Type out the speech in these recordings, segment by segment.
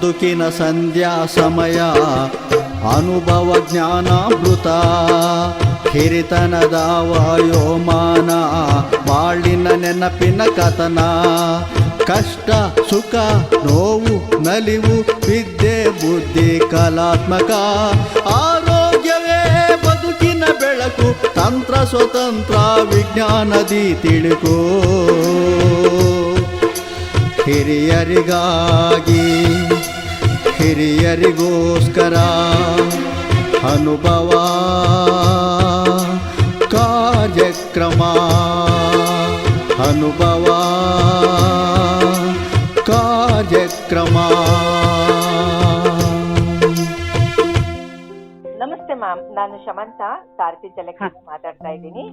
ಬದುಕಿನ ಸಂಧ್ಯಾ ಸಮಯ ಅನುಭವ ಜ್ಞಾನಾಮೃತ ಹಿರಿತನದ ವಾಯೋಮಾನ ಬಾಳಿನ ನೆನಪಿನ ಕಥನ ಕಷ್ಟ ಸುಖ ನೋವು ನಲಿವು ವಿದ್ಯೆ ಬುದ್ಧಿ ಕಲಾತ್ಮಕ ಆರೋಗ್ಯವೇ ಬದುಕಿನ ಬೆಳಕು ತಂತ್ರ ಸ್ವತಂತ್ರ ವಿಜ್ಞಾನದಿ ತಿಳುಕೋ ಹಿರಿಯರಿಗಾಗಿ ಹಿರಿಯರಿಗೋಸ್ಕರ ಅನುಭವ ಕಾರ್ಯಕ್ರಮ ಅನುಭವ ಕಾರ್ಯಕ್ರಮ. ನಮಸ್ತೆ ಮ್ಯಾಮ್, ನಾನು ಶಮಂತ ಸಾರಥಿ ಜಲಕ್ಕೆ ಮಾತಾಡ್ತಾ ಇದ್ದೀನಿ.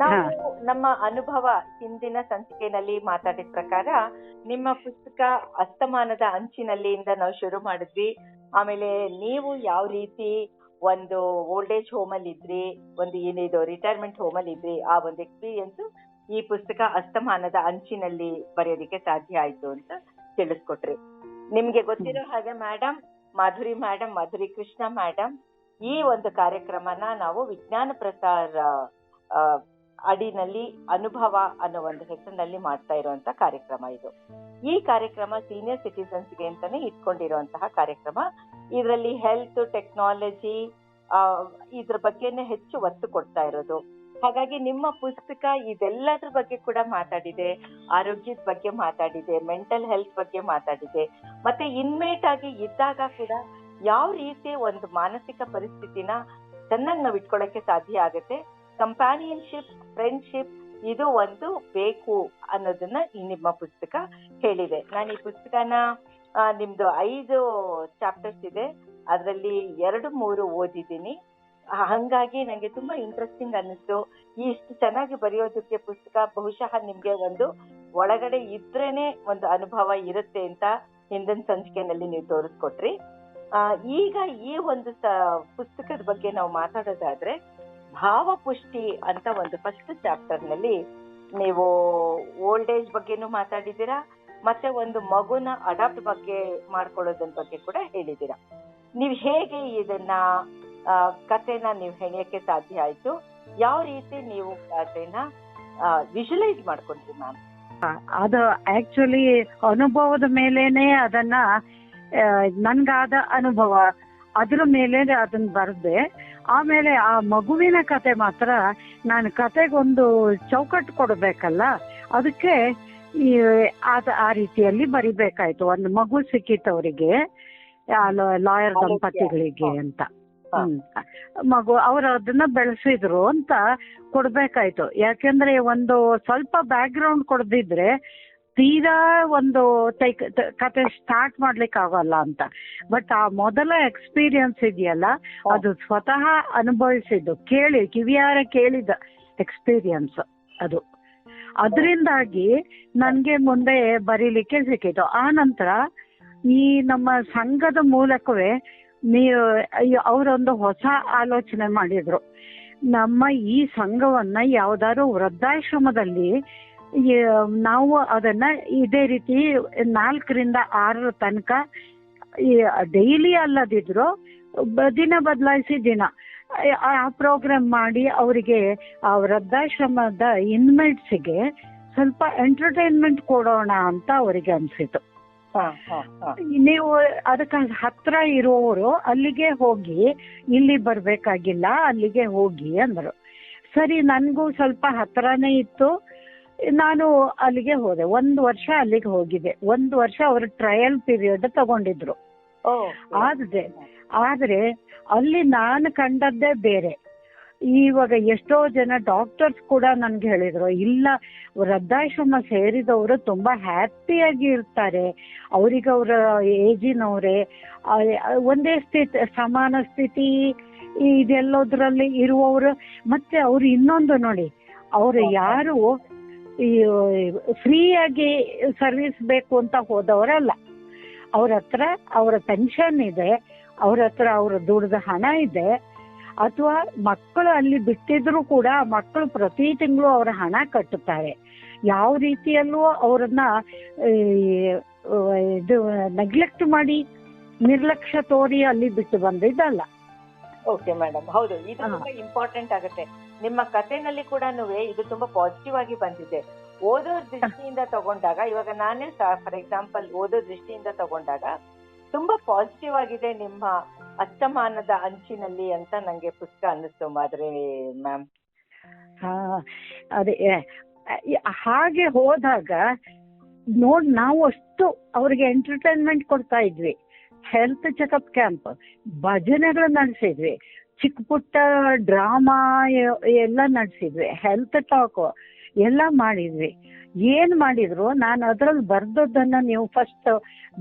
ನಾವು ನಮ್ಮ ಅನುಭವ ಹಿಂದಿನ ಸಂಚಿಕೆಯಲ್ಲಿ ಮಾತಾಡಿದ ಪ್ರಕಾರ ನಿಮ್ಮ ಪುಸ್ತಕ ಅಸ್ತಮಾನದ ಅಂಚಿನಲ್ಲಿಂದ ನಾವು ಶುರು ಮಾಡಿದ್ವಿ. ಆಮೇಲೆ ನೀವು ಯಾವ ರೀತಿ ಒಂದು ಓಲ್ಡ್ ಏಜ್ ಹೋಮ್ ಅಲ್ಲಿ ಇದ್ರಿ, ಒಂದು ಏನಿದು ರಿಟೈರ್ಮೆಂಟ್ ಹೋಮ್ ಅಲ್ಲಿ ಇದ್ರಿ, ಆ ಒಂದು ಎಕ್ಸ್ಪೀರಿಯನ್ಸ್ ಈ ಪುಸ್ತಕ ಅಸ್ತಮಾನದ ಅಂಚಿನಲ್ಲಿ ಬರೆಯೋದಿಕ್ಕೆ ಸಾಧ್ಯ ಆಯ್ತು ಅಂತ ತಿಳಿಸ್ಕೊಟ್ರಿ. ನಿಮ್ಗೆ ಗೊತ್ತಿರೋ ಹಾಗೆ ಮಾಧುರಿ ಕೃಷ್ಣ ಮೇಡಮ್ ಈ ಒಂದು ಕಾರ್ಯಕ್ರಮನ ನಾವು ವಿಜ್ಞಾನ ಪ್ರಸಾರ ಅಡಿನಲ್ಲಿ ಅನುಭವ ಅನ್ನೋ ಒಂದು ಹೆಸರಿನಲ್ಲಿ ಮಾಡ್ತಾ ಇರುವಂತಹ ಕಾರ್ಯಕ್ರಮ ಇದು. ಈ ಕಾರ್ಯಕ್ರಮ ಸೀನಿಯರ್ ಸಿಟಿಸನ್ಸ್ಗೆ ಅಂತಾನೆ ಇಟ್ಕೊಂಡಿರುವಂತಹ ಕಾರ್ಯಕ್ರಮ. ಇದರಲ್ಲಿ ಹೆಲ್ತ್, ಟೆಕ್ನಾಲಜಿ ಇದ್ರ ಬಗ್ಗೆನೆ ಹೆಚ್ಚು ಒತ್ತು ಕೊಡ್ತಾ ಇರೋದು. ಹಾಗಾಗಿ ನಿಮ್ಮ ಪುಸ್ತಕ ಇದೆಲ್ಲದ್ರ ಬಗ್ಗೆ ಕೂಡ ಮಾತಾಡಿದೆ, ಆರೋಗ್ಯದ ಬಗ್ಗೆ ಮಾತಾಡಿದೆ, ಮೆಂಟಲ್ ಹೆಲ್ತ್ ಬಗ್ಗೆ ಮಾತಾಡಿದೆ, ಮತ್ತೆ ಇನ್ಮೇಟ್ ಆಗಿ ಇದ್ದಾಗ ಕೂಡ ಯಾವ ರೀತಿ ಒಂದು ಮಾನಸಿಕ ಪರಿಸ್ಥಿತಿನ ಚೆನ್ನಾಗಿ ನಾವು ಇಟ್ಕೊಳ್ಳೋಕೆ ಸಾಧ್ಯ ಆಗುತ್ತೆ, ಕಂಪ್ಯಾನಿಯನ್ಶಿಪ್, ಫ್ರೆಂಡ್ಶಿಪ್ ಇದು ಒಂದು ಬೇಕು ಅನ್ನೋದನ್ನ ಈ ನಿಮ್ಮ ಪುಸ್ತಕ ಹೇಳಿದೆ. ನಾನು ಈ ಪುಸ್ತಕನ ನಿಮ್ದು 5 ಚಾಪ್ಟರ್ಸ್ ಇದೆ, ಅದರಲ್ಲಿ 2-3 ಓದಿದ್ದೀನಿ. ಹಂಗಾಗಿ ನಂಗೆ ತುಂಬಾ ಇಂಟ್ರೆಸ್ಟಿಂಗ್ ಅನ್ನಿಸ್ತು. ಇಷ್ಟು ಚೆನ್ನಾಗಿ ಬರೆಯೋದಕ್ಕೆ ಪುಸ್ತಕ ಬಹುಶಃ ನಿಮ್ಗೆ ಒಂದು ಒಳಗಡೆ ಇದ್ರೇನೆ ಒಂದು ಅನುಭವ ಇರುತ್ತೆ ಅಂತ ಹಿಂದಿನ ಸಂಚಿಕೆಯಲ್ಲಿ ನೀವು ತೋರಿಸ್ಕೊಟ್ರಿ. ಈಗ ಈ ಒಂದು ಪುಸ್ತಕದ ಬಗ್ಗೆ ನಾವು ಮಾತಾಡೋದಾದ್ರೆ ಭಾವಪುಷ್ಟಿ ಅಂತ ಒಂದು ಫಸ್ಟ್ ಚಾಪ್ಟರ್ ನಲ್ಲಿ ನೀವು ಓಲ್ಡ್ ಏಜ್ ಬಗ್ಗೆನೂ ಮಾತಾಡಿದ್ದೀರಾ, ಮತ್ತೆ ಒಂದು ಮಗುನ ಅಡಾಪ್ಟ್ ಬಗ್ಗೆ ಮಾಡ್ಕೊಳ್ಳೋದ್ರ ಬಗ್ಗೆ ಕೂಡ ಹೇಳಿದ್ದೀರಾ. ನೀವು ಹೇಗೆ ಇದನ್ನ ಕಥೆನ ನೀವು ಹೆಣೆಯಕ್ಕೆ ಸಾಧ್ಯ ಆಯ್ತು, ಯಾವ ರೀತಿ ನೀವು ಕಥೆನ ವಿಜುವಲೈಸ್ ಮಾಡ್ಕೊಂಡ್ರಿ ಮ್ಯಾಮ್? ಅದು ಆಕ್ಚುಲಿ ಅನುಭವದ ಮೇಲೇನೆ ಅದನ್ನ ನನ್ಗಾದ ಅನುಭವ ಅದ್ರ ಮೇಲೆ ಅದನ್ನ ಬರ್ದೆ. ಆಮೇಲೆ ಆ ಮಗುವಿನ ಕತೆ ಮಾತ್ರ ನಾನು ಕತೆಗೊಂದು ಚೌಕಟ್ಟು ಕೊಡ್ಬೇಕಲ್ಲ, ಅದಕ್ಕೆ ಆ ರೀತಿಯಲ್ಲಿ ಬರಿಬೇಕಾಯ್ತು. ಒಂದು ಮಗು ಸಿಕ್ಕಿತ್ತು ಅವರಿಗೆ, ಲಾಯರ್ ದಂಪತಿಗಳಿಗೆ ಅಂತ. ಮಗು ಅವ್ರು ಅದನ್ನ ಬೆಳೆಸಿದ್ರು ಅಂತ ಕೊಡ್ಬೇಕಾಯ್ತು. ಯಾಕೆಂದ್ರೆ ಒಂದು ಸ್ವಲ್ಪ ಬ್ಯಾಕ್ ಗ್ರೌಂಡ್ ಕೊಡದಿದ್ರೆ ತೀರಾ ಒಂದು ಕತೆ ಸ್ಟಾರ್ಟ್ ಮಾಡ್ಲಿಕ್ಕೆ ಆಗಲ್ಲ ಅಂತ. ಬಟ್ ಆ ಮೊದಲ ಎಕ್ಸ್ಪೀರಿಯನ್ಸ್ ಇದೆಯಲ್ಲ, ಅದು ಸ್ವತಃ ಅನುಭವಿಸಿದ್ದು, ಕಿವಿಯಾರ ಕೇಳಿದ ಎಕ್ಸ್ಪೀರಿಯನ್ಸ್ ಅದು. ಅದರಿಂದಾಗಿ ನನ್ಗೆ ಮುಂದೆ ಬರೀಲಿಕ್ಕೆ ಸಿಕ್ಕಿತು. ಆ ನಂತರ ಈ ನಮ್ಮ ಸಂಘದ ಮೂಲಕವೇ ಅವರೊಂದು ಹೊಸ ಆಲೋಚನೆ ಮಾಡಿದ್ರು. ನಮ್ಮ ಈ ಸಂಘವನ್ನ ಯಾವ್ದಾದ್ರು ವೃದ್ಧಾಶ್ರಮದಲ್ಲಿ ನಾವು ಅದನ್ನ ಇದೇ ರೀತಿ 4ರಿಂದ 6 ತನಕ ಡೈಲಿ ಅಲ್ಲದಿದ್ರು ದಿನ ಬದಲಾಯಿಸಿ ದಿನ ಆ ಪ್ರೋಗ್ರಾಮ್ ಮಾಡಿ ಅವರಿಗೆ ಆ ವೃದ್ಧಾಶ್ರಮದ ಇನ್ಮೇಟ್ಸ್ಗೆ ಸ್ವಲ್ಪ ಎಂಟರ್ಟೈನ್ಮೆಂಟ್ ಕೊಡೋಣ ಅಂತ ಅವರಿಗೆ ಅನ್ಸಿತು. ನೀವು ಅದಕ್ಕೆ ಹತ್ರ ಇರುವವರು ಅಲ್ಲಿಗೆ ಹೋಗಿ, ಇಲ್ಲಿ ಬರ್ಬೇಕಾಗಿಲ್ಲ, ಅಲ್ಲಿಗೆ ಹೋಗಿ ಅಂದ್ರು. ಸರಿ, ನನ್ಗೂ ಸ್ವಲ್ಪ ಹತ್ರನೇ ಇತ್ತು, ನಾನು ಅಲ್ಲಿಗೆ ಹೋದೆ. 1 ವರ್ಷ ಅಲ್ಲಿಗೆ ಹೋಗಿದ್ದೆ. 1 ವರ್ಷ ಅವರು ಟ್ರಯಲ್ ಪೀರಿಯಡ್ ತಗೊಂಡಿದ್ರು. ಆದ್ರೆ ಅಲ್ಲಿ ನಾನು ಕಂಡದ್ದೇ ಬೇರೆ. ಇವಾಗ ಎಷ್ಟೋ ಜನ ಡಾಕ್ಟರ್ಸ್ ಕೂಡ ನನ್ಗೆ ಹೇಳಿದ್ರು, ಇಲ್ಲ ವೃದ್ಧಾಶ್ರಮ ಸೇರಿದವರು ತುಂಬಾ ಹ್ಯಾಪಿಯಾಗಿ ಇರ್ತಾರೆ, ಅವ್ರಿಗೆ ಅವರ ಏಜಿನವ್ರೆ, ಒಂದೇ ಸಮಾನ ಸ್ಥಿತಿ ಇದೆಲ್ಲೋದ್ರಲ್ಲಿ ಇರುವವರು. ಮತ್ತೆ ಅವ್ರು ಇನ್ನೊಂದು ನೋಡಿ, ಅವ್ರು ಯಾರು ಫ್ರೀಯಾಗಿ ಸರ್ವಿಸ್ ಬೇಕು ಅಂತ ಹೋದವರಲ್ಲ. ಅವ್ರ ಹತ್ರ ಅವರ ಪೆನ್ಷನ್ ಇದೆ, ಅವ್ರ ಹತ್ರ ಅವ್ರ ದುಡ್ದ ಹಣ ಇದೆ, ಅಥವಾ ಮಕ್ಕಳು ಅಲ್ಲಿ ಬಿಟ್ಟಿದ್ರು ಕೂಡ ಮಕ್ಕಳು ಪ್ರತಿ ತಿಂಗಳು ಅವರ ಹಣ ಕಟ್ಟುತ್ತಾರೆ. ಯಾವ ರೀತಿಯಲ್ಲೂ ಅವ್ರನ್ನ ಇದು ನೆಗ್ಲೆಕ್ಟ್ ಮಾಡಿ ನಿರ್ಲಕ್ಷ್ಯ ತೋರಿ ಅಲ್ಲಿ ಬಿಟ್ಟು ಬಂದಿದ್ದಲ್ಲ. ಓಕೆ ಮೇಡಮ್, ಹೌದು, ಇದು ತುಂಬಾ ಇಂಪಾರ್ಟೆಂಟ್ ಆಗುತ್ತೆ. ನಿಮ್ಮ ಕಥೆನಲ್ಲಿ ಕೂಡ ಇದು ತುಂಬಾ ಪಾಸಿಟಿವ್ ಆಗಿ ಬಂದಿದೆ. ಓದೋ ದೃಷ್ಟಿಯಿಂದ ತಗೊಂಡಾಗ, ಇವಾಗ ನಾನೇ ಫಾರ್ ಎಕ್ಸಾಂಪಲ್ ಓದೋ ದೃಷ್ಟಿಯಿಂದ ತಗೊಂಡಾಗ ತುಂಬಾ ಪಾಸಿಟಿವ್ ಆಗಿದೆ ನಿಮ್ಮ ಅಸ್ತಮಾನದ ಅಂಚಿನಲ್ಲಿ ಅಂತ ನಂಗೆ ಪುಸ್ತಕ ಅನ್ನಿಸ್ತು ಮಾಧುರಿ ಮ್ಯಾಮ್. ಅದೇ ಹಾಗೆ ಹೋದಾಗ ನಾವು ಅಷ್ಟು ಅವ್ರಿಗೆ ಎಂಟರ್ಟೈನ್ಮೆಂಟ್ ಕೊಡ್ತಾ ಇದ್ವಿ. ಹೆಲ್ತ್ ಚೆಕಪ್ ಕ್ಯಾಂಪ್, ಭಜನೆಗಳು ನಡೆಸಿದ್ವಿ, ಚಿಕ್ಕ ಪುಟ್ಟ ಡ್ರಾಮಾ ಎಲ್ಲ ನಡೆಸಿದ್ವಿ, ಹೆಲ್ತ್ ಟಾಕ್ ಎಲ್ಲ ಮಾಡಿದ್ವಿ. ಏನ್ ಮಾಡಿದ್ರು ನಾನು ಅದ್ರಲ್ಲಿ ಬರ್ದದ್ದನ್ನ ನೀವು ಫಸ್ಟ್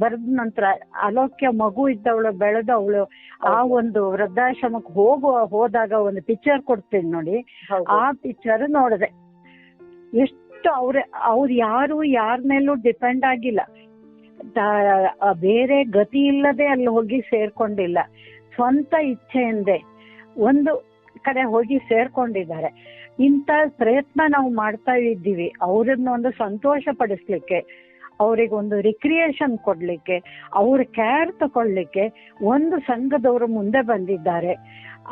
ಬರ್ದ ನಂತರ ಅಲೋಕ್ಯ ಮಗು ಇದ್ದವಳು ಬೆಳೆದವಳು ಆ ಒಂದು ವೃದ್ಧಾಶ್ರಮಕ್ಕೆ ಹೋದಾಗ ಒಂದು ಪಿಕ್ಚರ್ ಕೊಡ್ತೀನಿ ನೋಡಿ. ಆ ಪಿಕ್ಚರ್ ನೋಡಿದೆ. ಎಷ್ಟು ಅವ್ರು ಯಾರ ಮೇಲೂ ಡಿಪೆಂಡ್ ಆಗಿಲ್ಲ, ಬೇರೆ ಗತಿ ಇಲ್ಲದೆ ಅಲ್ಲಿ ಹೋಗಿ ಸೇರ್ಕೊಂಡಿಲ್ಲ, ಸ್ವಂತ ಇಚ್ಛೆಯಿಂದೆ ಒಂದು ಕಡೆ ಹೋಗಿ ಸೇರ್ಕೊಂಡಿದ್ದಾರೆ. ಇಂಥ ಪ್ರಯತ್ನ ನಾವು ಮಾಡ್ತಾ ಇದ್ದೀವಿ ಅವ್ರನ್ನ ಒಂದು ಸಂತೋಷ ಪಡಿಸ್ಲಿಕ್ಕೆ, ಅವ್ರಿಗೊಂದು ರಿಕ್ರಿಯೇಷನ್ ಕೊಡ್ಲಿಕ್ಕೆ, ಅವ್ರ ಕೇರ್ ತಗೊಳ್ಲಿಕ್ಕೆ ಒಂದು ಸಂಘದವರು ಮುಂದೆ ಬಂದಿದ್ದಾರೆ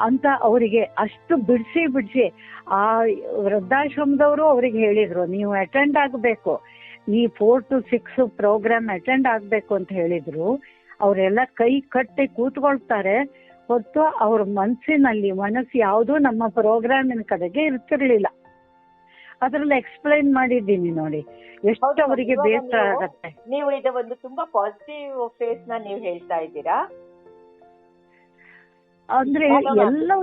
ಅಂತ ಅವರಿಗೆ ಅಷ್ಟು ಬಿಡಿಸಿ ಆ ವೃದ್ಧಾಶ್ರಮದವರು ಅವ್ರಿಗೆ ಹೇಳಿದ್ರು, ನೀವು ಅಟೆಂಡ್ ಆಗಬೇಕು, ಈ 4 to 6 ಪ್ರೋಗ್ರಾಮ್ ಅಟೆಂಡ್ ಆಗ್ಬೇಕು ಅಂತ ಹೇಳಿದ್ರು. ಅವರೆಲ್ಲ ಕೈ ಕಟ್ಟಿ ಕೂತ್ಕೊಳ್ತಾರೆ ಹೊತ್ತು ಅವ್ರ ಮನಸ್ಸು ಯಾವುದೂ ನಮ್ಮ ಪ್ರೋಗ್ರಾಮಿನ ಕಡೆಗೆ ಇರ್ತಿರ್ಲಿಲ್ಲ. ಅದ್ರಲ್ಲಿ ಎಕ್ಸ್ಪ್ಲೈನ್ ಮಾಡಿದ್ದೀನಿ ನೋಡಿ, ಎಷ್ಟು ಅವರಿಗೆ ಬೇಸರ ಆಗತ್ತೆ. ನೀವು ಇದು ಒಂದು ತುಂಬಾ ಪಾಸಿಟಿವ್ ಫೇಸ್ ನ ನೀವು ಹೇಳ್ತಾ ಇದ್ದೀರಾ. ಅಂದ್ರೆ ಎಲ್ಲವೂ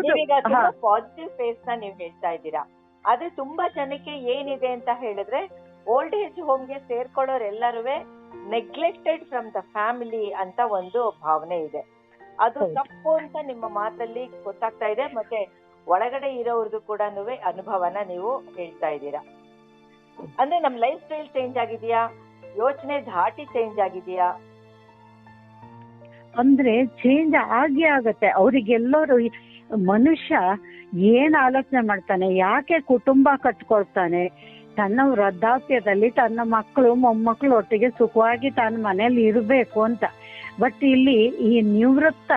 ಪಾಸಿಟಿವ್ ಫೇಸ್ ನ ನೀವು ಹೇಳ್ತಾ ಇದ್ದೀರಾ. ಆದ್ರೆ ತುಂಬಾ ಜನಕ್ಕೆ ಏನಿದೆ ಅಂತ ಹೇಳಿದ್ರೆ, ಓಲ್ಡ್ ಏಜ್ ಹೋಮ್ಗೆ ಸೇರ್ಕೊಳ್ಳೋರೆಲ್ಲರೂ ನೆಗ್ಲೆಕ್ಟೆಡ್ ಫ್ರಮ್ ದ ಫ್ಯಾಮಿಲಿ ಅಂತ ಒಂದು ಭಾವನೆ ಇದೆ. ಅದು ತಪ್ಪು ಅಂತ ನಿಮ್ಮ ಮಾತಲ್ಲಿ ಗೊತ್ತಾಗ್ತಾ ಇದೆ. ಮತ್ತೆ ಒಳಗಡೆ ಇರೋರ್ದು ಕೂಡ ಅನುಭವನ ನೀವು ಹೇಳ್ತಾ ಇದ್ದೀರಾ. ಅಂದ್ರೆ ನಮ್ ಲೈಫ್ ಸ್ಟೈಲ್ ಚೇಂಜ್ ಆಗಿದೆಯಾ, ಯೋಚನೆ ಧಾಟಿ ಚೇಂಜ್ ಆಗಿದೆಯಾ? ಅಂದ್ರೆ ಚೇಂಜ್ ಆಗತ್ತೆ. ಅವ್ರಿಗೆಲ್ಲರೂ ಮನುಷ್ಯ ಏನ್ ಆಲೋಚನೆ ಮಾಡ್ತಾನೆ, ಯಾಕೆ ಕುಟುಂಬ ಕಟ್ಕೊಳ್ತಾನೆ, ತನ್ನ ವೃದ್ಧಾಪ್ಯದಲ್ಲಿ ತನ್ನ ಮಕ್ಕಳು ಮೊಮ್ಮಕ್ಕಳು ಒಟ್ಟಿಗೆ ಸುಖವಾಗಿ ತನ್ನ ಮನೇಲಿ ಇರಬೇಕು ಅಂತ. ಬಟ್ ಇಲ್ಲಿ ಈ ನಿವೃತ್ತ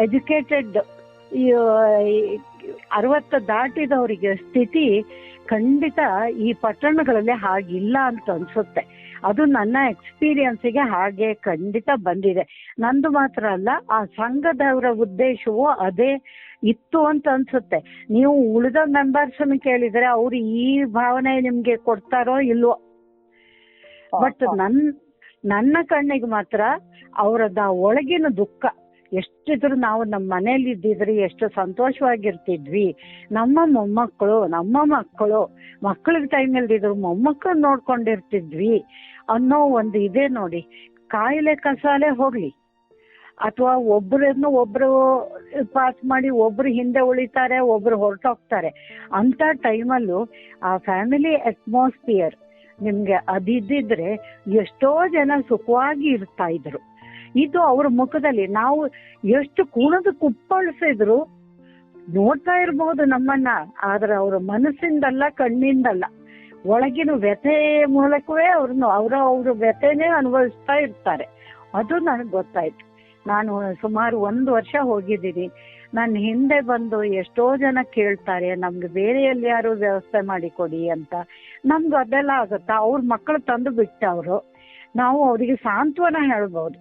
ಎಜುಕೇಟೆಡ್ 60 ದಾಟಿದವರಿಗೆ ಸ್ಥಿತಿ ಖಂಡಿತ ಈ ಪಟ್ಟಣಗಳಲ್ಲಿ ಹಾಗಿಲ್ಲ ಅಂತ ಅನ್ಸುತ್ತೆ. ಅದು ನನ್ನ ಎಕ್ಸ್ಪೀರಿಯನ್ಸಿಗೆ ಹಾಗೆ ಖಂಡಿತ ಬಂದಿದೆ. ನಂದು ಮಾತ್ರ ಅಲ್ಲ, ಆ ಸಂಘದವರ ಉದ್ದೇಶವೂ ಅದೇ ಇತ್ತು ಅಂತ ಅನ್ಸುತ್ತೆ. ನೀವು ಉಳಿದ ಮೆಂಬರ್ಸ್ ಕೇಳಿದ್ರೆ ಅವ್ರು ಈ ಭಾವನೆ ನಿಮ್ಗೆ ಕೊಡ್ತಾರೋ ಇಲ್ವೋ, ಬಟ್ ನನ್ನ ಕಣ್ಣಿಗೆ ಮಾತ್ರ ಅವರದ ಒಳಗಿನ ದುಃಖ ಎಷ್ಟಿದ್ರು ನಾವು ನಮ್ಮ ಮನೇಲಿ ಇದ್ದಿದ್ರೆ ಎಷ್ಟು ಸಂತೋಷವಾಗಿರ್ತಿದ್ವಿ, ನಮ್ಮ ಮಕ್ಕಳಿಗೆ ಟೈಮ್ ಇಲ್ದಿದ್ರು ಮೊಮ್ಮಕ್ಕಳು ನೋಡ್ಕೊಂಡಿರ್ತಿದ್ವಿ ಅನ್ನೋ ಒಂದು ಇದೆ ನೋಡಿ. ಕಾಯಿಲೆ ಕಸಾಲೆ ಹೋಗ್ಲಿ, ಅಥವಾ ಒಬ್ರು ಪಾಸ್ ಮಾಡಿ ಒಬ್ರು ಹಿಂದೆ ಉಳಿತಾರೆ, ಒಬ್ರು ಹೊರಟೋಗ್ತಾರೆ. ಅಂತ ಟೈಮಲ್ಲೂ ಆ ಫ್ಯಾಮಿಲಿ ಅಟ್ಮಾಸ್ಫಿಯರ್ ನಿಮ್ಗೆ ಅದಿದ್ದಿದ್ರೆ ಎಷ್ಟೋ ಜನ ಸುಖವಾಗಿ ಇರ್ತಾ ಇದ್ರು. ಇದು ಅವ್ರ ಮುಖದಲ್ಲಿ ನಾವು ಎಷ್ಟು ಕುಪ್ಪಳಿಸಿದ್ರು ನೋಡ್ತಾ ಇರ್ಬಹುದು ನಮ್ಮನ್ನ, ಆದ್ರೆ ಅವ್ರ ಮನಸ್ಸಿಂದಲ್ಲ, ಕಣ್ಣಿಂದಲ್ಲ, ಒಳಗಿನ ವ್ಯಥೆ ಮೂಲಕವೇ ಅವ್ರ ವ್ಯಥೆನೇ ಅನುಭವಿಸ್ತಾ ಇರ್ತಾರೆ. ಅದು ನನಗೆ ಗೊತ್ತಾಯ್ತು. ನಾನು ಸುಮಾರು 1 ವರ್ಷ ಹೋಗಿದ್ದೀನಿ. ನನ್ನ ಹಿಂದೆ ಬಂದು ಎಷ್ಟೋ ಜನ ಕೇಳ್ತಾರೆ, ನಮ್ಗೆ ಬೇರೆ ಎಲ್ಲಿ ಯಾರು ವ್ಯವಸ್ಥೆ ಮಾಡಿಕೊಡಿ ಅಂತ. ನಮ್ಗೆ ಅದೆಲ್ಲ ಆಗುತ್ತಾ? ಅವ್ರ ಮಕ್ಕಳು ತಂದು ಬಿಟ್ಟವ್ರು, ನಾವು ಅವರಿಗೆ ಸಾಂತ್ವನ ಹೇಳ್ಬೋದು,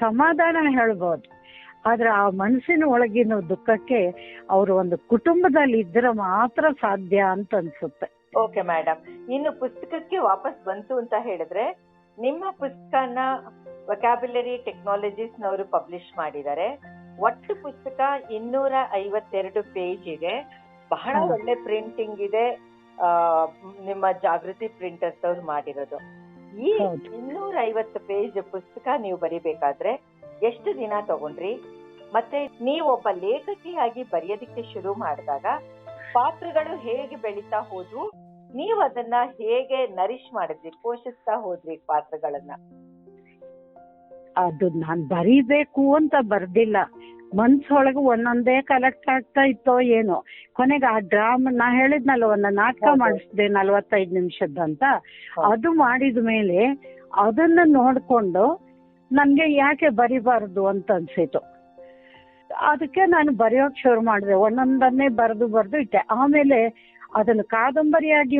ಸಮಾಧಾನ ಹೇಳ್ಬೋದು. ಆದ್ರೆ ಆ ಮನಸ್ಸಿನ ಒಳಗಿನ ದುಃಖಕ್ಕೆ ಅವರು ಒಂದು ಕುಟುಂಬದಲ್ಲಿ ಇದ್ರೆ ಮಾತ್ರ ಸಾಧ್ಯ ಅಂತ ಅನ್ಸುತ್ತೆ. ಓಕೆ ಮೇಡಮ್, ಇನ್ನು ಪುಸ್ತಕಕ್ಕೆ ವಾಪಸ್ ಬಂತು ಅಂತ ಹೇಳಿದ್ರೆ, ನಿಮ್ಮ ಪುಸ್ತಕನ ವೊಕ್ಯಾಬ್ಯುಲರಿ ಟೆಕ್ನಾಲಜೀಸ್ ನವರು ಪಬ್ಲಿಷ್ ಮಾಡಿದ್ದಾರೆ. ಒಟ್ಟು ಪುಸ್ತಕ 252 ಪೇಜ್ ಇದೆ. ಬಹಳ ಒಳ್ಳೆ ಪ್ರಿಂಟಿಂಗ್ ಇದೆ. ನಿಮ್ಮ ಜಾಗೃತಿ ಪ್ರಿಂಟರ್ಸ್ ಅವ್ರು ಮಾಡಿರೋದು. ಈ 250 ಪೇಜ್ ಪುಸ್ತಕ ನೀವು ಬರಿಬೇಕಾದ್ರೆ ಎಷ್ಟು ದಿನ ತಗೊಂಡ್ರಿ? ಮತ್ತೆ ನೀವೊಬ್ಬ ಲೇಖಕಿಯಾಗಿ ಬರೆಯೋದಕ್ಕೆ ಶುರು ಮಾಡಿದಾಗ ಪಾತ್ರಗಳು ಹೇಗೆ ಬೆಳೀತಾ ಹೋದ್ವು? ನೀವು ಅದನ್ನ ಹೇಗೆ ನರಿಶ್ ಮಾಡಿದ್ರಿ, ಪೋಷಿಸ್ತಾ ಹೋದ್ರಿ ಪಾತ್ರಗಳನ್ನ? ಅದು ನಾನ್ ಬರೀಬೇಕು ಅಂತ ಬರ್ದಿಲ್ಲ, ಮನ್ಸೊಳಗೆ ಒಂದೊಂದೇ ಕಲೆಕ್ಟ್ ಆಗ್ತಾ ಇತ್ತೋ ಏನೋ. ಕೊನೆಗೆ ಆ ಡ್ರಾಮಾ ನಾ ಹೇಳಿದ್ನಲ್ಲ, ಒಂದು ನಾಟಕ ಮಾಡಿಸಿದೆ 45 ನಿಮಿಷದಂತ. ಅದು ಮಾಡಿದ ಮೇಲೆ ಅದನ್ನ ನೋಡ್ಕೊಂಡು ನನಗೆ ಯಾಕೆ ಬರಿಬಾರ್ದು ಅಂತ ಅನ್ಸಿತ್ತು. ಅದಕ್ಕೆ ನಾನು ಬರೆಯೋಕೆ ಶುರು ಮಾಡಿದೆ. ಒಂದೊಂದನ್ನೇ ಬರೆದು ಇಟ್ಟೆ. ಆಮೇಲೆ ಅದನ್ನು ಕಾದಂಬರಿಯಾಗಿ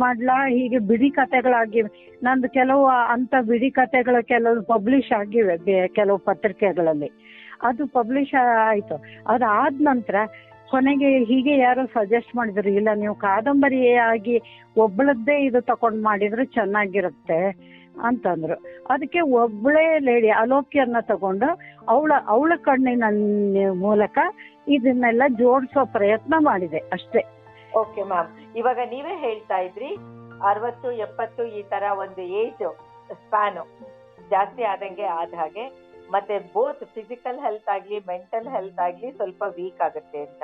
ಮಾಡ್ಲಾ, ಹೀಗೆ ಬಿಡಿ ಕಥೆಗಳಾಗಿ, ನಂದು ಕೆಲವು ಅಂತ ಬಿಡಿ ಕಥೆಗಳು ಕೆಲವು ಪಬ್ಲಿಷ್ ಆಗಿವೆ ಕೆಲವು ಪತ್ರಿಕೆಗಳಲ್ಲಿ. ಅದು ಪಬ್ಲಿಷ್ ಆಯ್ತು. ಅದಾದ ನಂತರ ಕೊನೆಗೆ ಹೀಗೆ ಯಾರೋ ಸಜೆಸ್ಟ್ ಮಾಡಿದ್ರು, ಇಲ್ಲ ನೀವು ಕಾದಂಬರಿಯಾಗಿ ಒಬ್ಬಳದ್ದೇ ಇದು ತಗೊಂಡ್ ಮಾಡಿದ್ರೆ ಚೆನ್ನಾಗಿರುತ್ತೆ ಅಂತಂದ್ರು. ಅದಕ್ಕೆ ಒಬ್ಬಳೇ ಲೇಡಿ ಅಲೋಕಿಯನ್ನ ತಗೊಂಡು ಅವಳ ಕಣ್ಣಿನ ಮೂಲಕ ಇದನ್ನೆಲ್ಲ ಜೋಡಿಸೋ ಪ್ರಯತ್ನ ಮಾಡಿದೆ ಅಷ್ಟೇ. ಓಕೆ ಮ್ಯಾಮ್, ಇವಾಗ ನೀವೇ ಹೇಳ್ತಾ ಇದ್ರಿ 60-70 ಈ ತರ ಒಂದು ಏಜ್ ಸ್ಪ್ಯಾನ್ ಜಾಸ್ತಿ ಆದಂಗೆ ಆದ ಹಾಗೆ, ಮತ್ತೆ ಬೋತ್ ಫಿಸಿಕಲ್ ಹೆಲ್ತ್ ಆಗ್ಲಿ ಮೆಂಟಲ್ ಹೆಲ್ತ್ ಆಗ್ಲಿ ಸ್ವಲ್ಪ ವೀಕ್ ಆಗುತ್ತೆ ಅಂತ.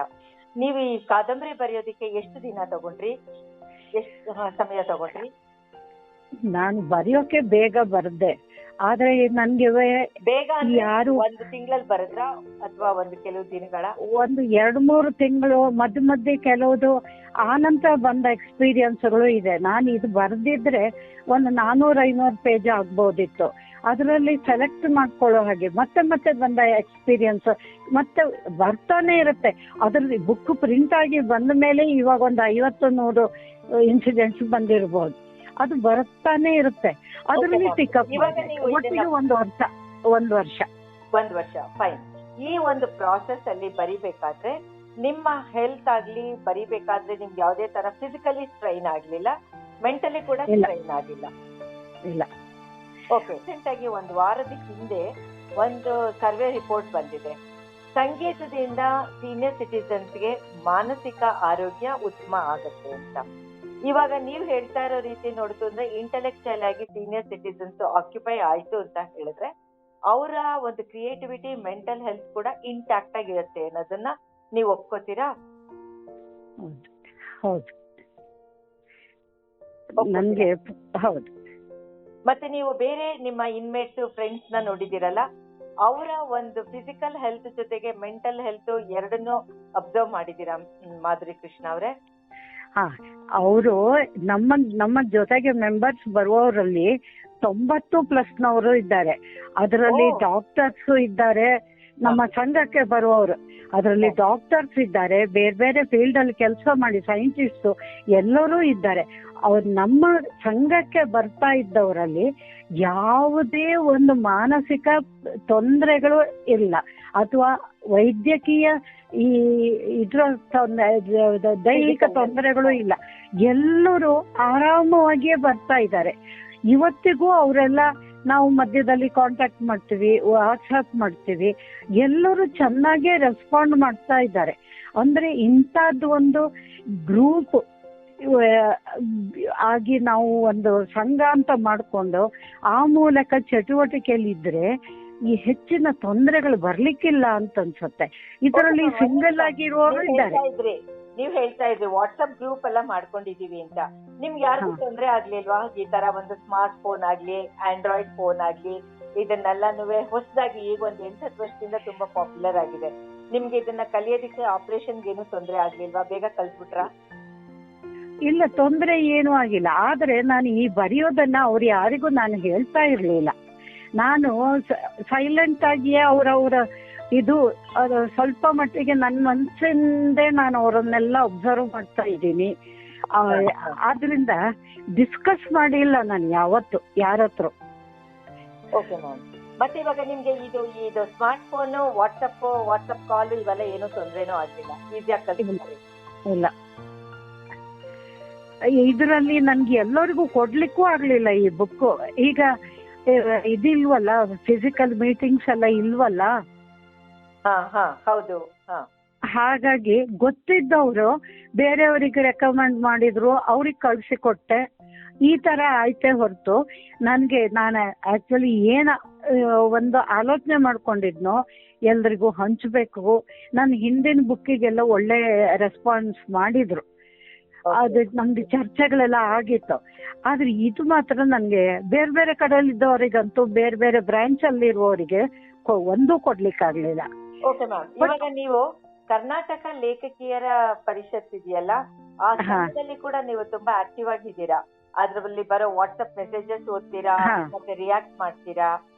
ನೀವು ಈ ಕಾದಂಬರಿ ಬರೆಯೋದಿಕ್ಕೆ ಎಷ್ಟು ದಿನ ತಗೊಂಡ್ರಿ, ಎಷ್ಟು ಸಮಯ ತಗೊಂಡ್ರಿ? ನಾನು ಬರೆಯೋಕೆ ಬೇಗ ಬರ್ದೆ, ಆದ್ರೆ ನನ್ಗೆ ಬೇಗ ಯಾರು ಒಂದು ತಿಂಗಳಲ್ಲಿ ಬರದ್ರ ಅಥವಾ ಒಂದು ಕೆಲವು ದಿನಗಳ? ಒಂದು 2-3 ತಿಂಗಳು ಮಧ್ಯೆ ಕೆಲವುದು ಆನಂತರ ಬಂದ ಎಕ್ಸ್ಪೀರಿಯನ್ಸ್ಗಳು ಇದೆ. ನಾನು ಇದು ಬರ್ದಿದ್ರೆ ಒಂದು 400-500 ಪೇಜ್ ಆಗ್ಬೋದಿತ್ತು. ಅದರಲ್ಲಿ ಸೆಲೆಕ್ಟ್ ಮಾಡ್ಕೊಳ್ಳೋ ಹಾಗೆ ಮತ್ತೆ ಬಂದ ಎಕ್ಸ್ಪೀರಿಯನ್ಸ್ ಮತ್ತೆ ಬರ್ತಾನೆ ಇರುತ್ತೆ. ಅದ್ರಲ್ಲಿ ಬುಕ್ ಪ್ರಿಂಟ್ ಆಗಿ ಬಂದ ಮೇಲೆ ಇವಾಗ ಒಂದು 50-100 ಇನ್ಸಿಡೆಂಟ್ಸ್ ಬಂದಿರಬಹುದು. ಅದು ಬರ್ತಾನೆ ಇರುತ್ತೆ. ಅದರಲ್ಲಿ ಪಿಕಪ್ ಒಟ್ಟಿಗೆ ಒಂದು ವರ್ಷ ಫೈನ್. ಈ ಒಂದು ಪ್ರಾಸೆಸ್ ಅಲ್ಲಿ ಬರಿಬೇಕಾದ್ರೆ ನಿಮ್ಮ ಹೆಲ್ತ್ ಆಗ್ಲಿ ಬರಿಬೇಕಾದ್ರೆ ನಿಮ್ಗೆ ಯಾವುದೇ ತರ ಫಿಸಿಕಲಿ ಸ್ಟ್ರೈನ್ ಆಗ್ಲಿಲ್ಲ, ಮೆಂಟಲಿ ಕೂಡ ಸ್ಟ್ರೈನ್ ಆಗಿಲ್ಲ? ಇಲ್ಲ. ಓಕೆ. ರೀಸೆಂಟ್ ಆಗಿ ಒಂದು ವಾರದ ಹಿಂದೆ ಒಂದು ಸರ್ವೆ ರಿಪೋರ್ಟ್ ಬಂದಿದೆ, ಸಂಗೀತದಿಂದ ಸೀನಿಯರ್ ಸಿಟಿಸನ್ಸ್ಗೆ ಮಾನಸಿಕ ಆರೋಗ್ಯ ಉತ್ತಮ ಆಗುತ್ತೆ ಅಂತ. ಇವಾಗ ನೀವು ಹೇಳ್ತಾ ಇರೋ ರೀತಿ ನೋಡ್ತು ಅಂದ್ರೆ ಇಂಟೆಲೆಕ್ಚುಯಲ್ ಆಗಿ ಸೀನಿಯರ್ ಸಿಟಿಸನ್ಸ್ ಆಕ್ಯುಪೈ ಆಯ್ತು ಅಂತ ಹೇಳಿದ್ರೆ ಅವರ ಒಂದು ಕ್ರಿಯೇಟಿವಿಟಿ ಮೆಂಟಲ್ ಹೆಲ್ತ್ ಕೂಡ ಇಂಟ್ಯಾಕ್ಟ್ ಆಗಿರುತ್ತೆ ಅನ್ನೋದನ್ನ ನೀವು ಒಪ್ಕೋತೀರಾ? ಹೌದು, ನನಗೆ ಹೌದು. ಮತ್ತೆ ನೀವು ಬೇರೆ ನಿಮ್ಮ ಇನ್ಮೇಟ್ಸ್ ಫ್ರೆಂಡ್ಸ್ ನ ನೋಡಿದಿರಲ್ಲ, ಅವರ ಒಂದು ಫಿಸಿಕಲ್ ಹೆಲ್ತ್ ಜೊತೆಗೆ ಮೆಂಟಲ್ ಹೆಲ್ತ್ ಎರಡನ್ನೂ ಅಬ್ಸರ್ವ್ ಮಾಡಿದೀರಾ ಮಾಧುರಿ ಕೃಷ್ಣ ಅವರೇ? ಅವರು ನಮ್ಮ ಜೊತೆಗೆ ಮೆಂಬರ್ಸ್ ಬರುವವರಲ್ಲಿ 90+ ಇದ್ದಾರೆ. ಅದರಲ್ಲಿ ಡಾಕ್ಟರ್ಸ್ ಇದ್ದಾರೆ. ನಮ್ಮ ಸಂಘಕ್ಕೆ ಬರುವವರು ಅದರಲ್ಲಿ ಡಾಕ್ಟರ್ಸ್ ಇದ್ದಾರೆ, ಬೇರೆ ಫೀಲ್ಡ್ ಅಲ್ಲಿ ಕೆಲಸ ಮಾಡಿ ಸೈಂಟಿಸ್ಟ್ ಎಲ್ಲರೂ ಇದ್ದಾರೆ. ಅವ್ರು ನಮ್ಮ ಸಂಘಕ್ಕೆ ಬರ್ತಾ ಇದ್ದವರಲ್ಲಿ ಯಾವುದೇ ಒಂದು ಮಾನಸಿಕ ತೊಂದರೆಗಳು ಇಲ್ಲ, ಅಥವಾ ವೈದ್ಯಕೀಯ ಇದ್ರ ದೈಹಿಕ ತೊಂದರೆಗಳು ಇಲ್ಲ. ಎಲ್ಲರೂ ಆರಾಮವಾಗಿಯೇ ಬರ್ತಾ ಇದ್ದಾರೆ. ಇವತ್ತಿಗೂ ಅವರೆಲ್ಲ ನಾವು ಮಧ್ಯದಲ್ಲಿ ಕಾಂಟ್ಯಾಕ್ಟ್ ಮಾಡ್ತೀವಿ, ವಾಟ್ಸ್ಆಪ್ ಮಾಡ್ತೀವಿ, ಎಲ್ಲರೂ ಚೆನ್ನಾಗೇ ರೆಸ್ಪಾಂಡ್ ಮಾಡ್ತಾ ಇದ್ದಾರೆ. ಅಂದ್ರೆ ಇಂಥದ್ದು ಒಂದು ಗ್ರೂಪ್ ಆಗಿ ನಾವು ಒಂದು ಸಂಘ ಅಂತ ಮಾಡ್ಕೊಂಡು ಆ ಮೂಲಕ ಚಟುವಟಿಕೆಯಲ್ಲಿದ್ರೆ ಈ ಹೆಚ್ಚಿನ ತೊಂದರೆಗಳು ಬರ್ಲಿಕ್ಕಿಲ್ಲ ಅಂತ ಅನ್ಸುತ್ತೆ. ಇದರಲ್ಲಿ ಸಿಂಗಲ್ ಆಗಿರುವವರು ಇದ್ದಾರೆ. ನೀವ್ ಹೇಳ್ತಾ ಇದ್ರಿ ವಾಟ್ಸ್ಆಪ್ ಗ್ರೂಪ್ ಎಲ್ಲ ಮಾಡ್ಕೊಂಡಿದೀವಿ ಅಂತ. ನಿಮ್ಗೆ ಯಾರಿಗೂ ತೊಂದರೆ ಆಗ್ಲಿಲ್ವಾ? ಈ ತರ ಒಂದು ಸ್ಮಾರ್ಟ್ ಫೋನ್ ಆಗ್ಲಿ, ಆಂಡ್ರಾಯ್ಡ್ ಫೋನ್ ಆಗ್ಲಿ, ಇದನ್ನೆಲ್ಲಾನು ಹೊಸದಾಗಿ ಈಗ ಒಂದು 8-10 ವರ್ಷದಿಂದ ತುಂಬಾ ಪಾಪ್ಯುಲರ್ ಆಗಿದೆ. ನಿಮ್ಗೆ ಇದನ್ನ ಕಲಿಯೋದಕ್ಕೆ ಆಪರೇಷನ್ಗೆ ಏನು ತೊಂದರೆ ಆಗ್ಲಿಲ್ವಾ? ಬೇಗ ಕಲ್ತ್ಬಿಟ್ರಾ? ಇಲ್ಲ, ತೊಂದರೆ ಏನೂ ಆಗಿಲ್ಲ. ಆದ್ರೆ ನಾನು ಈ ಬರೆಯೋದನ್ನ ಅವ್ರು ಯಾರಿಗೂ ನಾನು ಹೇಳ್ತಾ ಇರ್ಲಿಲ್ಲ. ನಾನು ಸೈಲೆಂಟ್ ಆಗಿಯೇ ಅವರವರ ಇದು ಸ್ವಲ್ಪ ಮಟ್ಟಿಗೆ ನನ್ನ ಮನಸ್ಸಿಂದೇ ನಾನು ಅವರನ್ನೆಲ್ಲ ಒಬ್ಸರ್ವ್ ಮಾಡ್ತಾ ಇದ್ದೀನಿ. ಆದ್ರಿಂದ ಡಿಸ್ಕಸ್ ಮಾಡಿಲ್ಲ ನಾನು ಯಾವತ್ತು ಯಾರ ಹತ್ರ. Okay ma'am. ಮತ್ತೆ ಇವಾಗ ನಿಮ್ಗೆ ಇದು ಸ್ಮಾರ್ಟ್ ಫೋನ್, ವಾಟ್ಸ್ಆಪ್ ಕಾಲ್ ಇವೆಲ್ಲ ಏನೂ ತೊಂದರೆನೂ ಆಗಿಲ್ಲ? ಈಸಿಯಾಗಿ ಕಲ್ತ್ಕೊಂಡ್ರಿ? ಇಲ್ಲ, ಇದರಲ್ಲಿ ನನ್ಗೆ ಎಲ್ಲರಿಗೂ ಕೊಡ್ಲಿಕ್ಕೂ ಆಗ್ಲಿಲ್ಲ ಈ ಬುಕ್. ಈಗ ಇದಿಲ್ವಲ್ಲ, ಫಿಸಿಕಲ್ ಮೀಟಿಂಗ್ಸ್ ಎಲ್ಲ ಇಲ್ವಲ್ಲ. ಹೌದು. ಹಾಗಾಗಿ ಗೊತ್ತಿದ್ದವರು ಬೇರೆಯವರಿಗೆ ರೆಕಮೆಂಡ್ ಮಾಡಿದ್ರು, ಅವ್ರಿಗೆ ಕಳ್ಸಿಕೊಟ್ಟೆ. ಈ ತರ ಆಯ್ತೆ ಹೊರತು ನಾನು ಆಕ್ಚುಲಿ ಒಂದು ಆಲೋಚನೆ ಮಾಡ್ಕೊಂಡಿದ್ನೋ ಎಲ್ರಿಗೂ ಹಂಚ್ಬೇಕು. ನನ್ನ ಹಿಂದಿನ ಬುಕ್ಕಿಗೆಲ್ಲ ಒಳ್ಳೆ ರೆಸ್ಪಾನ್ಸ್ ಮಾಡಿದ್ರು, ಅದು ನಮ್ಗೆ ಚರ್ಚೆಗಳೆಲ್ಲ ಆಗಿತ್ತು. ಆದ್ರೆ ಇದು ಮಾತ್ರ ನನ್ಗೆ ಬೇರೆ ಕಡೆಯಲ್ಲಿದ್ದವರಿಗಂತೂ ಬೇರೆ ಬ್ರಾಂಚ್ ಅಲ್ಲಿ ಇರುವವರಿಗೆ ಒಂದೂ ಕೊಡ್ಲಿಕ್ಕಾಗ್ಲಿಲ್ಲ. Okay ma'am. ಇವಾಗ ನೀವು ಕರ್ನಾಟಕ ಲೇಖಕಿಯರ ಪರಿಷತ್ ಇದೆಯಲ್ಲ, ಆ ಸಂಘದಲ್ಲಿ ಕೂಡ ನೀವು ತುಂಬಾ ಆಕ್ಟಿವ್ ಆಗಿದ್ದೀರಾ. ಅದ್ರಲ್ಲಿ ಬರೋ ವಾಟ್ಸ್ಆಪ್ ಮೆಸೇಜಸ್ ಓದ್ತೀರಾ, ಮತ್ತೆ ರಿಯಾಕ್ಟ್ ಮಾಡ್ತೀರಾ.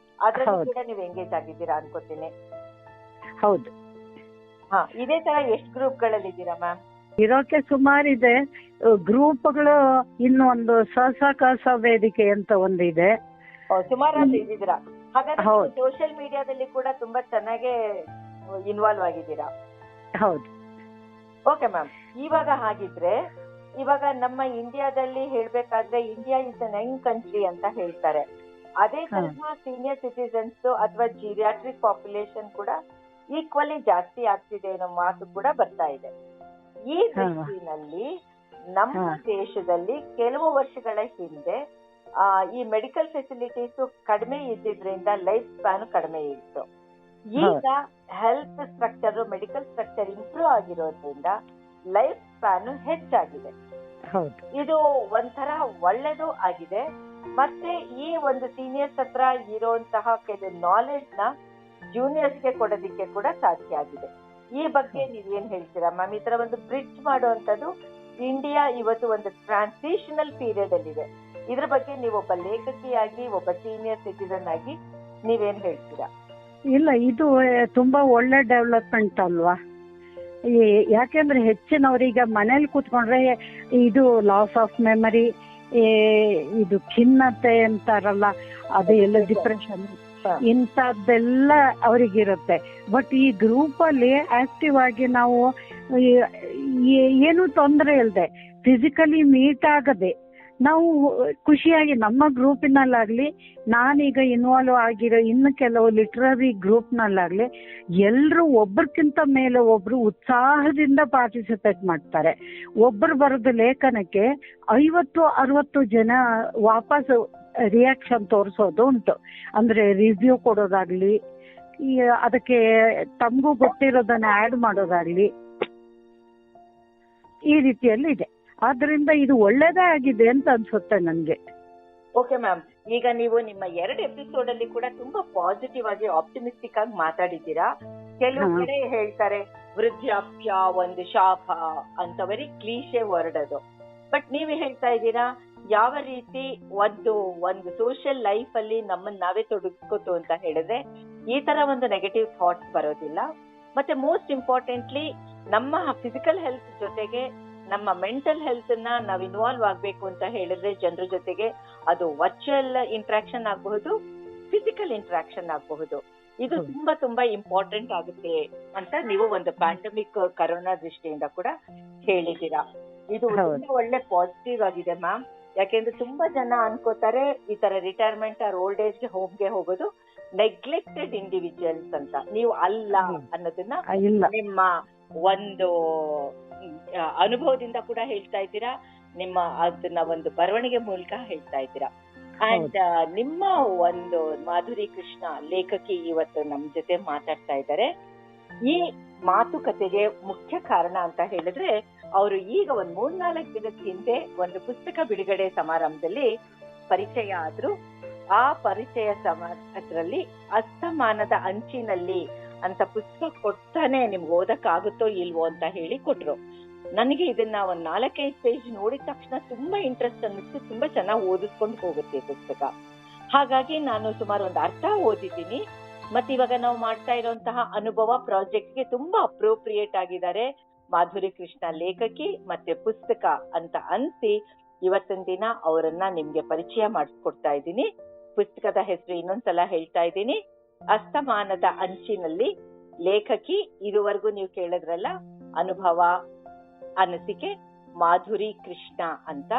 ಅದ್ರಲ್ಲಿ ಹೌದು. ಕೂಡ ನೀವು ಎಂಗೇಜ್ ಆಗಿದ್ದೀರಾ ಅನ್ಕೋತೀನಿ. ಹೌದು. ಇದೇ ತರ ಎಷ್ಟು ಗ್ರೂಪ್ಗಳಲ್ಲಿ ಇದ್ದೀರಾ ಮ್ಯಾಮ್? ಇರೋಕೆ ಸುಮಾರಿದೆ. ಗ್ರೂಪ್ಗಳು ಇನ್ನು ಒಂದು ಕಸ ವೇದಿಕೆ ಅಂತ ಒಂದಿದೆ. ಸುಮಾರು ಇದ್ದೀರಾ. ಹಾಗಾದ್ರೆ ಹೌದು. ಸೋಷಿಯಲ್ ಮೀಡಿಯಾದಲ್ಲಿ ಕೂಡ ತುಂಬಾ ಚೆನ್ನಾಗೇ ಇನ್ವಾಲ್ವ್ ಆಗಿದ್ದೀರಾ. ಹೌದು. ಓಕೆ ಮ್ಯಾಮ್, ಇವಾಗ ಹಾಗಿದ್ರೆ ಇವಾಗ ನಮ್ಮ ಇಂಡಿಯಾದಲ್ಲಿ ಹೇಳ್ಬೇಕಾದ್ರೆ India is an Young country ಅಂತ ಹೇಳ್ತಾರೆ. ಅದೇ ತರಹ ಸೀನಿಯರ್ ಸಿಟಿಸನ್ಸ್ ಅಥವಾ ಜಿರಿಯಾಟ್ರಿಕ್ ಪಾಪ್ಯುಲೇಷನ್ ಕೂಡ ಈಕ್ವಲಿ ಜಾಸ್ತಿ ಆಗ್ತಿದೆ ಅನ್ನೋ ಮಾತು ಕೂಡ ಬರ್ತಾ ಇದೆ. ಈ ದೃಷ್ಟಿನಲ್ಲಿ ನಮ್ಮ ದೇಶದಲ್ಲಿ ಕೆಲವು ವರ್ಷಗಳ ಹಿಂದೆ ಈ ಮೆಡಿಕಲ್ ಫೆಸಿಲಿಟೀಸ್ ಕಡಿಮೆ ಇದ್ದಿದ್ರಿಂದ ಲೈಫ್ ಸ್ಪ್ಯಾನ್ ಕಡಿಮೆ ಇತ್ತು. ಈಗ health structure, medical structure improve ಆಗಿರೋದ್ರಿಂದ ಲೈಫ್ ಸ್ಪ್ಯಾನ್ ಹೆಚ್ಚಾಗಿದೆ. ಇದು ಒಂಥರ ಒಳ್ಳೇದು ಆಗಿದೆ. ಮತ್ತೆ ಈ ಒಂದು ಸೀನಿಯರ್ಸ್ ಹತ್ರ ಇರುವಂತಹ ಕೆಲವು ನಾಲೆಡ್ಜ್ ನ ಜೂನಿಯರ್ಸ್ಗೆ ಕೊಡೋದಿಕ್ಕೆ ಕೂಡ ಸಾಧ್ಯ ಆಗಿದೆ. ಈ ಬಗ್ಗೆ ನೀವೇನ್ ಹೇಳ್ತೀರಾ ಮ್ಯಾಮ್? ಈ ತರ ಒಂದು ಬ್ರಿಡ್ಜ್ ಮಾಡುವಂತದ್ದು ಇಂಡಿಯಾ ಇವತ್ತು ಒಂದು ಟ್ರಾನ್ಸಿಷನಲ್ ಪೀರಿಯಡ್ ಅಲ್ಲಿ ಇದೆ. ಇದ್ರ ಬಗ್ಗೆ ನೀವು ಒಬ್ಬ ಲೇಖಕಿಯಾಗಿ, ಒಬ್ಬ ಸೀನಿಯರ್ ಸಿಟಿಸನ್ ಆಗಿ ನೀವೇನ್ ಹೇಳ್ತೀರಾ? ಇಲ್ಲ, ಇದು ತುಂಬಾ ಒಳ್ಳೆ ಡೆವಲಪ್ಮೆಂಟ್ ಅಲ್ವಾ? ಯಾಕೆಂದ್ರೆ ಹೆಚ್ಚಿನವರೀಗ ಮನೇಲಿ ಕೂತ್ಕೊಂಡ್ರೆ ಇದು ಲಾಸ್ ಆಫ್ ಮೆಮರಿ, ಇದು ಖಿನ್ನತೆ ಅಂತಾರಲ್ಲ, ಅದು ಎಲ್ಲ ಡಿಪ್ರೆಷನ್ ಇಂಥದ್ದೆಲ್ಲ ಅವರಿಗಿರುತ್ತೆ. ಬಟ್ ಈ ಗ್ರೂಪ್ ಅಲ್ಲಿ ಆಕ್ಟಿವ್ ಆಗಿ ನಾವು ಏನು ತೊಂದರೆ ಇಲ್ಲದೆ ಫಿಸಿಕಲಿ ಮೀಟ್ ಆಗದೆ ನಾವು ಖುಷಿಯಾಗಿ ನಮ್ಮ ಗ್ರೂಪಿನಲ್ಲಾಗ್ಲಿ, ನಾನೀಗ ಇನ್ವಾಲ್ವ್ ಆಗಿರೋ ಇನ್ನು ಕೆಲವು ಲಿಟ್ರರಿ ಗ್ರೂಪ್ನಲ್ಲಾಗ್ಲಿ ಎಲ್ಲರೂ ಒಬ್ಬರಿಗಿಂತ ಮೇಲೆ ಒಬ್ರು ಉತ್ಸಾಹದಿಂದ ಪಾರ್ಟಿಸಿಪೇಟ್ ಮಾಡ್ತಾರೆ. ಒಬ್ಬರು ಬರೆದ ಲೇಖನಕ್ಕೆ 50-60 ಜನ ವಾಪಸ್ ರಿಯಾಕ್ಷನ್ ತೋರಿಸೋದು ಉಂಟು. ಅಂದ್ರೆ ರಿವ್ಯೂ ಕೊಡೋದಾಗ್ಲಿ, ಅದಕ್ಕೆ ತಮಗೂ ಗೊತ್ತಿರೋದನ್ನ ಆಡ್ ಮಾಡೋದಾಗ್ಲಿ, ಈ ರೀತಿಯಲ್ಲಿ ಇದೆ. ಆದ್ರಿಂದ ಇದು ಒಳ್ಳೇದೇ ಆಗಿದೆ ಅಂತ ಅನ್ಸುತ್ತೆ ನನ್ಗೆ. ಓಕೆ ಮ್ಯಾಮ್, ಈಗ ನೀವು ನಿಮ್ಮ 2 ಎಪಿಸೋಡ್ ಅಲ್ಲಿ ಕೂಡ ತುಂಬಾ ಪಾಸಿಟಿವ್ ಆಗಿ, ಆಪ್ಟಿಮಿಸ್ಟಿಕ್ ಆಗಿ ಮಾತಾಡಿದ್ದೀರಾ. ಕೆಲವು ಕಡೆ ಹೇಳ್ತಾರೆ ವೃದ್ಧಾಪ್ಯ ಒಂದು ಶಾಪ ಅಂತ, ವೆರಿ ಕ್ಲೀಶೆ ವರ್ಡ್ ಅದು. ಬಟ್ ನೀವು ಹೇಳ್ತಾ ಇದ್ದೀರಾ ಯಾವ ರೀತಿ ಒಂದು ಸೋಷಿಯಲ್ ಲೈಫ್ ಅಲ್ಲಿ ನಮ್ಮನ್ನ ನಾವೇ ತೊಡಗಿಸ್ಕೋತು ಅಂತ ಹೇಳಿದ್ರೆ ಈ ತರ ಒಂದು ನೆಗೆಟಿವ್ ಥಾಟ್ಸ್ ಬರೋದಿಲ್ಲ. ಮತ್ತೆ ಮೋಸ್ಟ್ ಇಂಪಾರ್ಟೆಂಟ್ಲಿ ನಮ್ಮ ಫಿಸಿಕಲ್ ಹೆಲ್ತ್ ಜೊತೆಗೆ ನಮ್ಮ ಮೆಂಟಲ್ ಹೆಲ್ತ್ ನ ನಾವು ಇನ್ವಾಲ್ವ್ ಆಗ್ಬೇಕು ಅಂತ ಹೇಳಿದ್ರೆ ಜನರ ಜೊತೆಗೆ, ಅದು ವರ್ಚುವಲ್ ಇಂಟ್ರಾಕ್ಷನ್ ಆಗಬಹುದು, ಫಿಸಿಕಲ್ ಇಂಟ್ರಾಕ್ಷನ್ ಆಗಬಹುದು. ಇದು ತುಂಬಾ ತುಂಬಾ ಇಂಪಾರ್ಟೆಂಟ್ ಆಗುತ್ತೆ ಅಂತ ನೀವು ಒಂದು ಪ್ಯಾಂಡಮಿಕ್ ಕರೋನಾ ದೃಷ್ಟಿಯಿಂದ ಕೂಡ ಹೇಳಿದ್ದೀರಾ. ಇದು ತುಂಬಾ ಒಳ್ಳೆ ಪಾಸಿಟಿವ್ ಆಗಿದೆ ಮ್ಯಾಮ್. ಯಾಕೆಂದ್ರೆ ತುಂಬಾ ಜನ ಅನ್ಕೋತಾರೆ ಈ ತರ ರಿಟೈರ್ಮೆಂಟ್ ಆರ್ ಓಲ್ಡ್ ಏಜ್ ಹೋಮ್ಗೆ ಹೋಗೋದು ನೆಗ್ಲೆಕ್ಟೆಡ್ ಇಂಡಿವಿಜುವಲ್ಸ್ ಅಂತ. ನೀವು ಅಲ್ಲ ಅನ್ನೋದನ್ನ ನಿಮ್ಮ ಒಂದು ಅನುಭವದಿಂದ ಕೂಡ ಹೇಳ್ತಾ ಇದ್ದೀರಾ, ನಿಮ್ಮ ಅದನ್ನ ಒಂದು ಬರವಣಿಗೆ ಮೂಲಕ ಹೇಳ್ತಾ ಇದ್ದೀರಾ. ಅಂಡ್ ನಿಮ್ಮ ಒಂದು ಮಾಧುರಿ ಕೃಷ್ಣ ಲೇಖಕಿ ಇವತ್ತು ನಮ್ ಜೊತೆ ಮಾತಾಡ್ತಾ ಇದ್ದಾರೆ. ಈ ಮಾತುಕತೆಗೆ ಮುಖ್ಯ ಕಾರಣ ಅಂತ ಹೇಳಿದ್ರೆ, ಅವರು ಈಗ ಒಂದ್ 3-4 ದಿನದ ಹಿಂದೆ ಒಂದು ಪುಸ್ತಕ ಬಿಡುಗಡೆ ಸಮಾರಂಭದಲ್ಲಿ ಪರಿಚಯ ಆದ್ರು. ಆ ಪರಿಚಯ ಸಮಾರಂಭದಲ್ಲಿ ಅಸ್ತಮಾನದ ಅಂಚಿನಲ್ಲಿ ಅಂತ ಪುಸ್ತಕ ಕೊಡ್ತಾನೆ ನಿಮ್ಗೆ ಓದಕ್ಕಾಗುತ್ತೋ ಇಲ್ವೋ ಅಂತ ಹೇಳಿ ಕೊಟ್ರು. ನನಗೆ ಇದನ್ನ ಒಂದ್ 4-5 ಪೇಜ್ ನೋಡಿದ ತಕ್ಷಣ ತುಂಬಾ ಇಂಟ್ರೆಸ್ಟ್ ಅನ್ನಿಸ್ತು. ತುಂಬಾ ಚೆನ್ನಾಗಿ ಓದಿಸ್ಕೊಂಡು ಹೋಗುತ್ತೆ ಪುಸ್ತಕ. ಹಾಗಾಗಿ ನಾನು ಸುಮಾರು ಒಂದು ಅರ್ಧ ಓದಿದ್ದೀನಿ. ಮತ್ತೆ ಇವಾಗ ನಾವು ಮಾಡ್ತಾ ಇರುವಂತಹ ಅನುಭವ ಪ್ರಾಜೆಕ್ಟ್ಗೆ ತುಂಬಾ ಅಪ್ರೋಪ್ರಿಯೇಟ್ ಆಗಿದ್ದಾರೆ ಮಾಧುರಿ ಕೃಷ್ಣ ಲೇಖಕಿ ಮತ್ತೆ ಪುಸ್ತಕ ಅಂತ ಅನ್ಸಿ ಇವತ್ತಿನ ದಿನ ಅವರನ್ನ ನಿಮ್ಗೆ ಪರಿಚಯ ಮಾಡಿಸ್ಕೊಡ್ತಾ ಇದ್ದೀನಿ. ಪುಸ್ತಕದ ಹೆಸರು ಇನ್ನೊಂದ್ಸಲ ಹೇಳ್ತಾ ಇದ್ದೀನಿ, ಅಸ್ತಮಾನದ ಅಂಚಿನಲ್ಲಿ. ಲೇಖಕಿ ಇದುವರೆಗೂ ನೀವು ಕೇಳಿದ್ರಲ್ಲ, ಅನುಭವ ಅನಿಸಿಕೆ ಮಾಧುರಿ ಕೃಷ್ಣ ಅಂತ.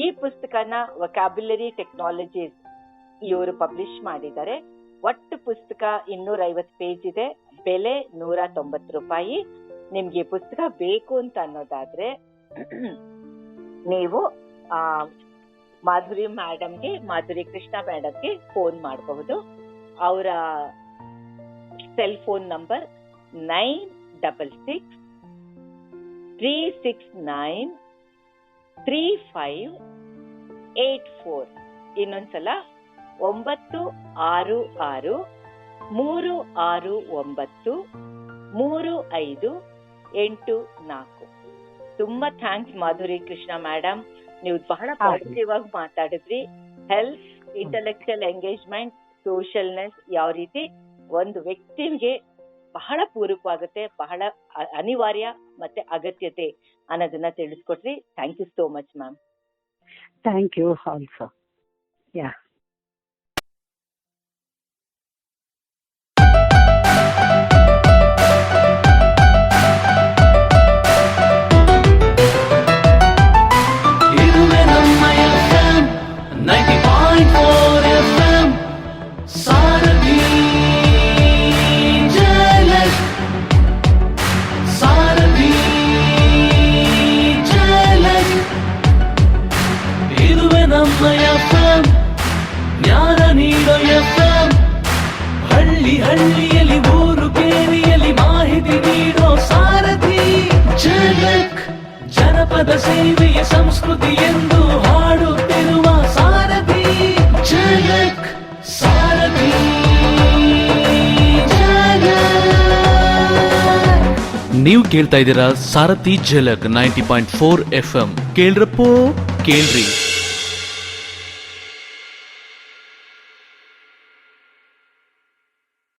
ಈ ಪುಸ್ತಕನ ವೊಕ್ಯಾಬ್ಯುಲರಿ ಟೆಕ್ನಾಲಜೀಸ್ ಇವರು ಪಬ್ಲಿಷ್ ಮಾಡಿದ್ದಾರೆ. ಒಟ್ಟು ಪುಸ್ತಕ 250 ಪೇಜ್ ಇದೆ. ಬೆಲೆ 190 ರೂಪಾಯಿ. ನಿಮ್ಗೆ ಪುಸ್ತಕ ಬೇಕು ಅಂತ ಅನ್ನೋದಾದ್ರೆ ನೀವು ಮಾಧುರಿ ಕೃಷ್ಣ ಮೇಡಮ್ಗೆ ಫೋನ್ ಮಾಡಬಹುದು. ಅವರ ಸೆಲ್ ಫೋನ್ ನಂಬರ್ 9666369584. ಇನ್ನೊಂದ್ಸಲ 966636935884. ತುಂಬಾ ಥ್ಯಾಂಕ್ಸ್ ಮಾಧುರಿ ಕೃಷ್ಣ ಮೇಡಮ್, ನೀವು ಬಹಳ ಪಾಸಿಟಿವ್ ಆಗಿ ಮಾತಾಡಿದ್ರಿ. ಹೆಲ್ತ್, ಇಂಟೆಲೆಕ್ಚುಯಲ್ ಎಂಗೇಜ್ಮೆಂಟ್ ಸೋಷಲ್ನೆಸ್ ಯಾವ ರೀತಿ ಒಂದು ವ್ಯಕ್ತಿಗೆ ಬಹಳ ಪೂರಕವಾಗುತ್ತೆ, ಬಹಳ ಅನಿವಾರ್ಯ ಮತ್ತೆ ಅಗತ್ಯತೆ ಅನ್ನೋದನ್ನ ತಿಳಿಸ್ಕೊಟ್ರಿ. Thank you so much ma'am. Thank you also. Yeah. ಇದುವೇ ನಮ್ಮ FM 90.4 FM ಸಾರಥಿ ಜಲಕ್ ಸಾರಥಿ ಜಲಕ್. ಇದುವೇ ನಮ್ಮ FM ಜ್ಞಾನ ನೀಡೋ FM. ಹಳ್ಳಿ ಹಳ್ಳಿಯಲ್ಲಿ ಊರು ಕೇರಿಯಲ್ಲಿ ಮಾಹಿತಿ ನೀಡೋ ಸಾರಥಿ ಜಲಕ್. ಜನಪದ ಸೇವೆಯ ಸಂಸ್ಕೃತಿ ಎಂದು ಹಾಡುತ್ತಿರುವ ಸಾರಥಿ ಜಲಕ್. ಸಾರಥಿ ನೀವು ಕೇಳ್ತಾ ಇದ್ದೀರಾ ಸಾರಥಿ ಝಲಕ್ 90.4 FM. ಕೇಳ್ರಪ್ಪೋ ಕೇಳ್ರಿ.